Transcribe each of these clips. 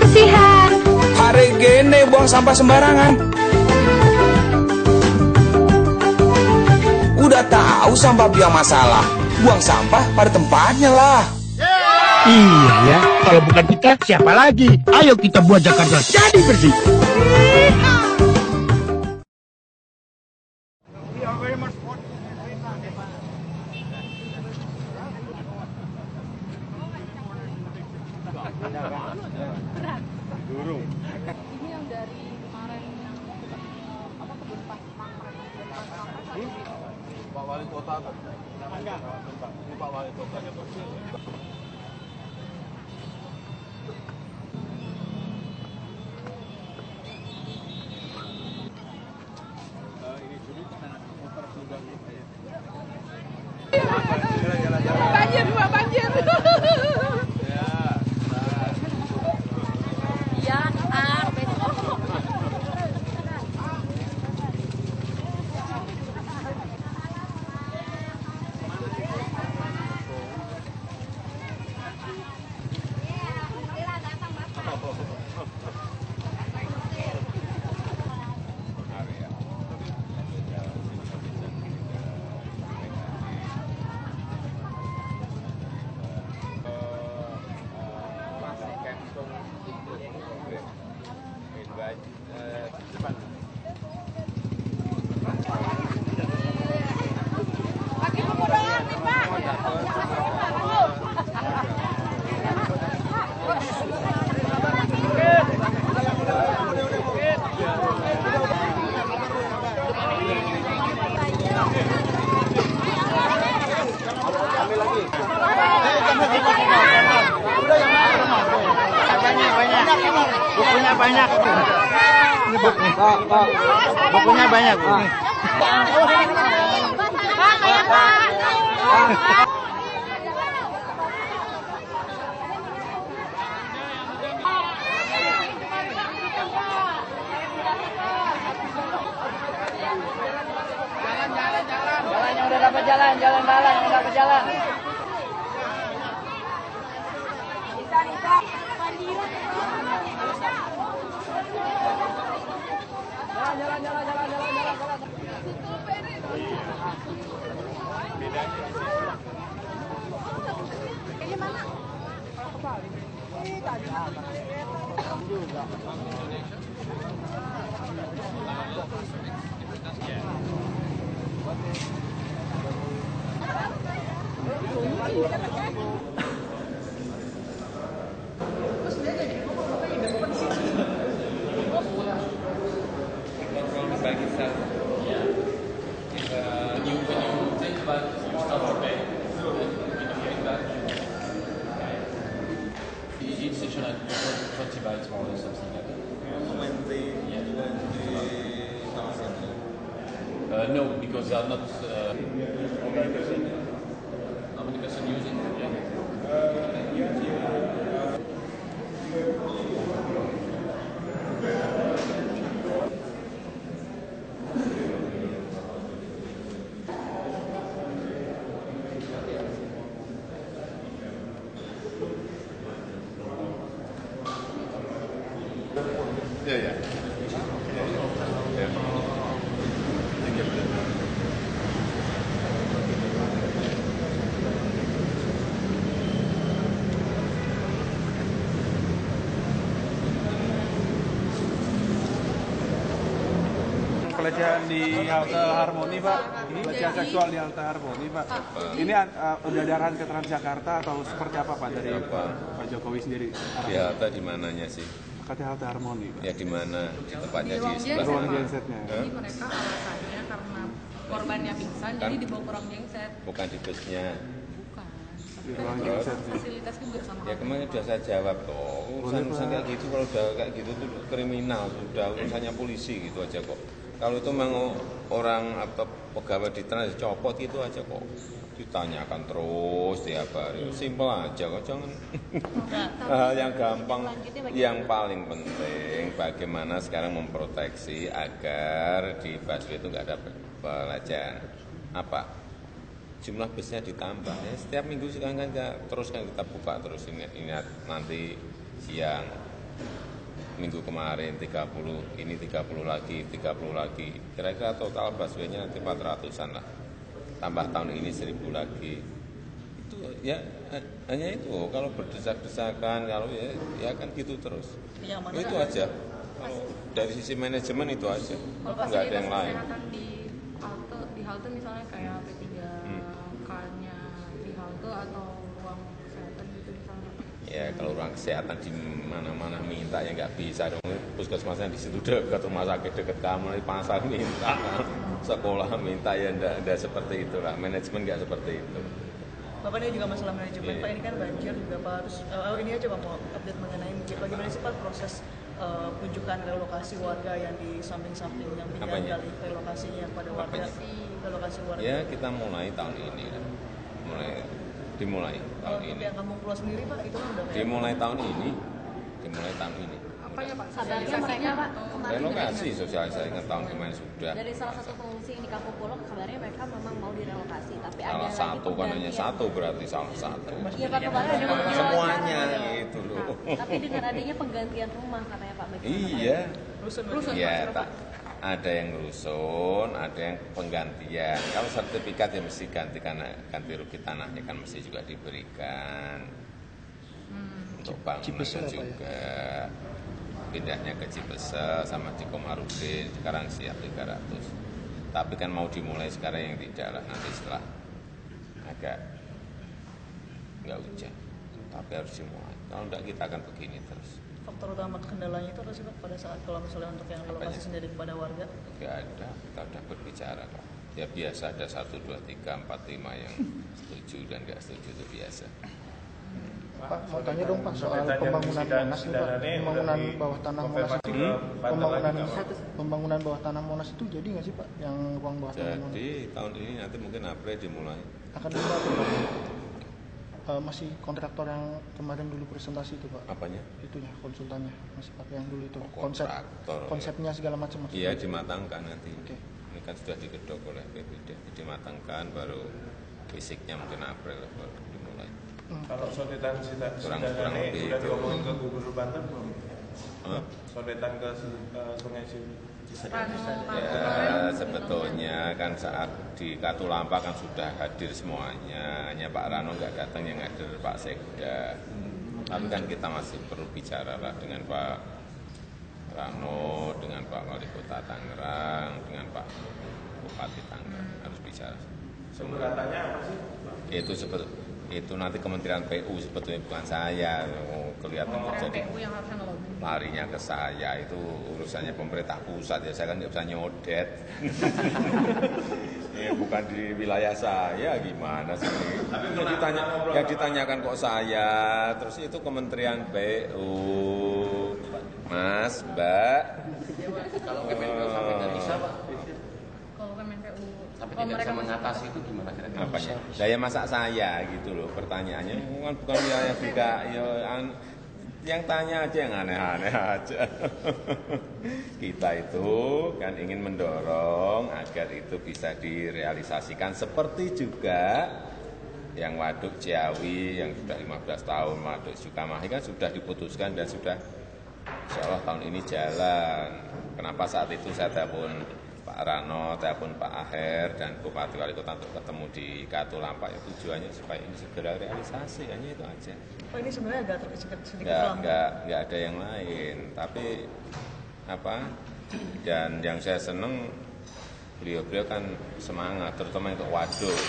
kebersihan. Hari gini buang sampah sembarangan. Udah tahu sampah biang masalah, buang sampah pada tempatnya lah. Iya ya, kalau bukan kita siapa lagi? Ayo kita buat Jakarta jadi bersih. Ini yang dari kemarin yang kebun Pak Wali Kota kan? Enggak. Ini Pak Wali Kota. banjir, Pak, banjir. Ya, besok. Pakai buku doang nih, Pak. Bukunya banyak. Ini bukunya. Bukunya banyak. Jalannya udah dapat jalan yang dapat jalan. No, because they are not. How many person using? Yeah. Pelecehan di halte Harmoni, Pak. Pelecehan seksual di halte Harmoni, Pak. Ini udah ada arahan ke Transjakarta atau seperti apa, Pak, dari Pak Jokowi sendiri? Di halte di mananya sih? Katanya halte Harmoni, Pak. Ya di mana? Di tempatnya di sebelah ruang mana? gensetnya. Jadi mereka alasannya karena korbannya pingsan, jadi dibawa ke ruang genset. Bukan di busnya. Bukan. Di ruang gensetnya. Fasilitasnya bersama. Ya kemarin sudah saya jawab toh. Urusan kayak gitu kalau udah kayak gitu tuh kriminal, sudah urusannya polisi gitu aja kok. Kalau itu memang orang atau pegawai di trans copot gitu aja kok. Ditanyakan terus tiap hari. Simpel aja kok, jangan hal yang gampang. Yang paling penting bagaimana sekarang memproteksi agar di busway itu nggak ada pelecehan. Apa? Jumlah busnya ditambah. Ya, setiap minggu sekarang kan terus kan kita buka terus ingat nanti siang minggu kemarin 30, ini 30 lagi, 30 lagi. Kira-kira total busway-nya nanti 400-an lah. Tambah tahun ini 1000 lagi. Itu ya hanya itu. Kalau berdesak-desakan, kalau ya kan gitu terus. Itu aja. Kalau dari sisi manajemen itu aja. Nggak ada yang lain. Di halte misalnya kayak P3K-nya di halte atau ruang kesehatan gitu misalnya. Ya kalau ruang kesehatan di mana-mana minta ya nggak bisa dong. Puskesmasnya di situ dekat, rumah sakit dekat kamu, di pasar minta, sekolah minta, ya enggak seperti itulah. Manajemen nggak seperti itu. Bapak ini juga masalah manajemen, Pak, ini kan banjir juga Pak harus ini aja Pak mau update mengenai bagaimana sih Pak proses kunjungan relokasi warga yang di samping-samping yang tinggal dari relokasinya pada warga relokasi warga. Ya kita mulai tahun ini, dimulai tahun ini. Yang kampung pulau sendiri Pak itu kan udah dimulai tahun ini. Apa ya Pak? Sadarnya mereka Pak kemarin relokasi sosialisasi tahun kemarin sudah. Dari salah satu pengungsi yang di Kampung Pulau kabarnya mereka memang mau direlokasi, tapi Salah ada satu lagi kan hanya satu berarti salah satu. Iya Pak, kemarin ada beberapa Semuanya cara. gitu loh. Tapi dengan adanya penggantian rumah katanya Pak. Iya. Rusun Iya, tak ada yang rusun, ada yang penggantian. Kalau sertifikat ya mesti ganti karena ganti rugi tanahnya kan mesti juga diberikan. Untuk bangunan juga. Pindahnya ke Cipesel sama di Komarudin, sekarang siap 300. Tapi kan mau dimulai sekarang yang tidak lah, nanti setelah agak nggak hujan. Tapi harus dimulai. Kalau enggak kita akan begini terus. faktor utama kendalanya itu apa sih Pak pada saat kalau misalnya untuk yang relokasi sendiri kepada warga? Nggak ada, kita sudah berbicara kok. Ya biasa ada 1, 2, 3, 4, 5 yang setuju dan nggak setuju itu biasa. Pak, mau tanya dong Pak soal pembangunan Monas nih Pak, pembangunan bawah tanah Monas itu, pembangunan bawah tanah Monas itu jadi nggak sih Pak, yang ruang bawah tanah Monas? Jadi tahun ini nanti mungkin April dimulai. Akan dimulai masih kontraktor yang kemarin dulu presentasi itu Pak? Apanya? Itunya konsultannya masih pakai yang dulu itu. Konsepnya segala macam. Iya dimatangkan nanti. Okay. Ini kan sudah digedok oleh PPD, dimatangkan baru fisiknya mungkin April baru dimulai. Kalau sodetan kurang ini lebih sudah itu. diomongin ke Gubernur Banten belum? Sodetan ke Sungai Ya sebetulnya kan saat di Katulampa kan sudah hadir semuanya, hanya Pak Rano nggak datang, yang hadir Pak Sekda. Tapi kan kita masih perlu bicara lah dengan Pak Rano, dengan Pak Wali Kota Tangerang, dengan Pak Bupati Tangerang, harus bicara. Sumber katanya apa sih? Itu nanti Kementerian PU sebetulnya, bukan saya. Kelihatan terjadi larinya ke saya, itu urusannya pemerintah pusat ya, saya kan nggak bisa nyodet. Ya, bukan di wilayah saya, gimana sih? Ya ditanyakan kok saya, terus itu Kementerian PU, Mas, Mbak. Kalau Kementerian sampai bisa Pak? Kalau Kementerian tapi tidak bisa mengatasi itu gimana kira-kira? Apanya? Daya masak saya gitu loh, pertanyaannya bukan wilayah juga yang tanya aja yang aneh-aneh aja. Kita itu kan ingin mendorong agar itu bisa direalisasikan, seperti juga yang Waduk Ciawi yang sudah 15 tahun, Waduk Sukamahi kan sudah diputuskan dan sudah insyaallah tahun ini jalan. Kenapa saat itu saya telepon Pak Rano, telepon Pak Aher dan Bupati Wali Kota untuk ketemu di Katulampa, ya tujuannya supaya ini segera realisasi, hanya itu aja. Oh ini sebenarnya agak sedikit lambat. Nggak ada yang lain, tapi apa? Dan yang saya seneng beliau kan semangat, terutama untuk waduk.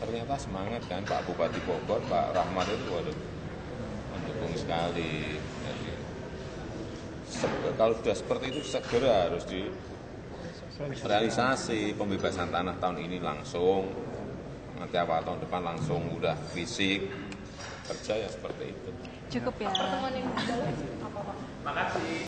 Ternyata semangat kan Pak Bupati Bogor, Pak Rahmat itu waduh mendukung sekali. Jadi, kalau sudah seperti itu segera harus realisasi pembebasan tanah tahun ini langsung, nanti awal tahun depan langsung udah fisik kerja ya seperti itu. Cukup ya. Pertemuan yang apa Pak? Makasih.